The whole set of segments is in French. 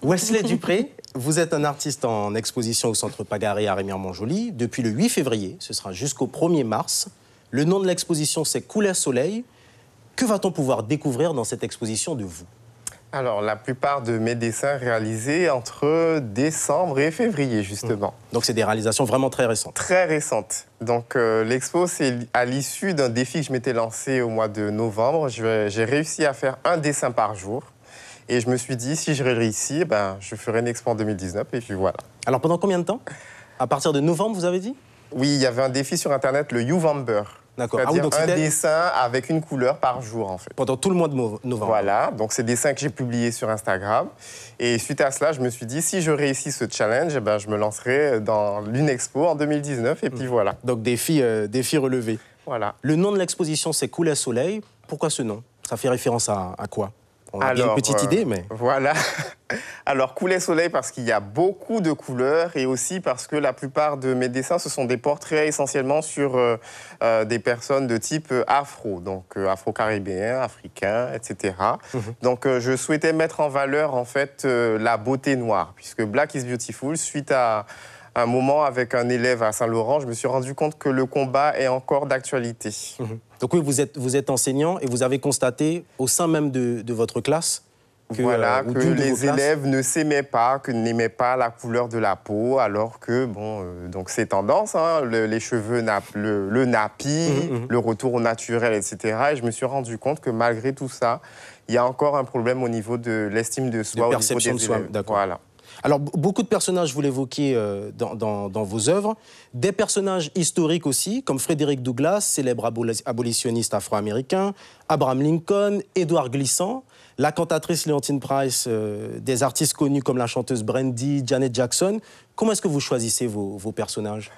Wesley Dupré, vous êtes un artiste en exposition au Centre Pagaré à Rémière-Montjoly depuis le 8 février. Ce sera jusqu'au 1er mars. Le nom de l'exposition, c'est Couleur Soleil. Que va-t-on pouvoir découvrir dans cette exposition de vous? Alors, la plupart de mes dessins réalisés entre décembre et février, justement. Donc, c'est des réalisations vraiment très récentes. Très récentes. Donc, l'expo, c'est à l'issue d'un défi que je m'étais lancé au mois de novembre. J'ai réussi à faire un dessin par jour. Et je me suis dit, si je réussis, je ferai une expo en 2019. Et puis voilà. Alors, pendant combien de temps? À partir de novembre, vous avez dit? Oui, il y avait un défi sur Internet, le Youvember. D'accord. C'est-à-dire un dessin avec une couleur par jour, en fait. Pendant tout le mois de novembre. Voilà, donc c'est des dessins que j'ai publiés sur Instagram. Et suite à cela, je me suis dit, si je réussis ce challenge, je me lancerai dans l'Unexpo en 2019. Et puis voilà. Donc défi relevé. Voilà. Le nom de l'exposition, c'est Couleur Soleil. Pourquoi ce nom? Ça fait référence à quoi? On a bien une petite idée, mais... Voilà. Alors, Couleur Soleil, parce qu'il y a beaucoup de couleurs et aussi parce que la plupart de mes dessins, ce sont des portraits essentiellement sur des personnes de type afro, donc afro-caribéen, africain, etc. Donc, je souhaitais mettre en valeur, en fait, la beauté noire, puisque Black is Beautiful, suite à un moment avec un élève à Saint-Laurent, je me suis rendu compte que le combat est encore d'actualité. Donc oui, vous êtes enseignant et vous avez constaté au sein même de votre classe que, que les élèves ne s'aimaient pas, que n'aimaient pas la couleur de la peau, alors que, donc c'est tendance, hein, les cheveux, le nappy, le retour au naturel, etc. Et je me suis rendu compte que malgré tout ça, il y a encore un problème au niveau de l'estime de soi, de perception de soi, d'accord. Voilà. Alors, beaucoup de personnages, vous l'évoquiez dans vos œuvres, des personnages historiques aussi, comme Frédéric Douglass, célèbre abolitionniste afro-américain, Abraham Lincoln, Édouard Glissant, la cantatrice Leontyne Price, des artistes connus comme la chanteuse Brandy, Janet Jackson. Comment est-ce que vous choisissez vos personnages?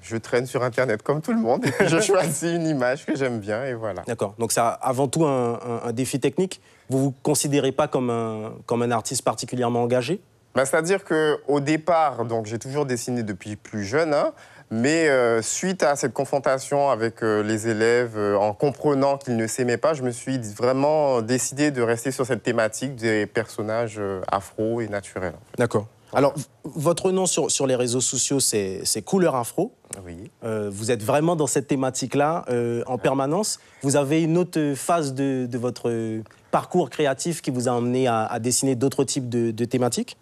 Je traîne sur Internet comme tout le monde et je choisis une image que j'aime bien et voilà. D'accord, donc c'est avant tout un défi technique. Vous ne vous considérez pas comme un artiste particulièrement engagé? C'est-à-dire qu'au départ, j'ai toujours dessiné depuis plus jeune, hein, mais suite à cette confrontation avec les élèves, en comprenant qu'ils ne s'aimaient pas, je me suis vraiment décidé de rester sur cette thématique des personnages afro et naturels. En fait. D'accord. Alors, votre nom sur les réseaux sociaux, c'est Couleur Afro. Oui. Vous êtes vraiment dans cette thématique-là en permanence. Vous avez une autre phase de votre parcours créatif qui vous a amené à dessiner d'autres types de thématiques?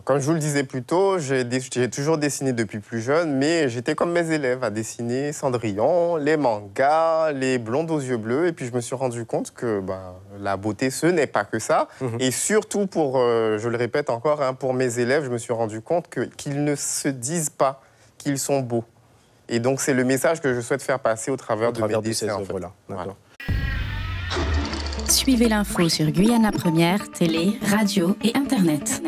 Comme je vous le disais plus tôt, j'ai toujours dessiné depuis plus jeune, mais j'étais comme mes élèves à dessiner Cendrillon, les mangas, les blondes aux yeux bleus. Et puis je me suis rendu compte que la beauté, ce n'est pas que ça. Et surtout, je le répète encore, hein, pour mes élèves, je me suis rendu compte qu'ils ne se disent pas qu'ils sont beaux. Et donc c'est le message que je souhaite faire passer au travers de mes dessins. Voilà. Suivez l'info sur Guyana Première, télé, radio et Internet.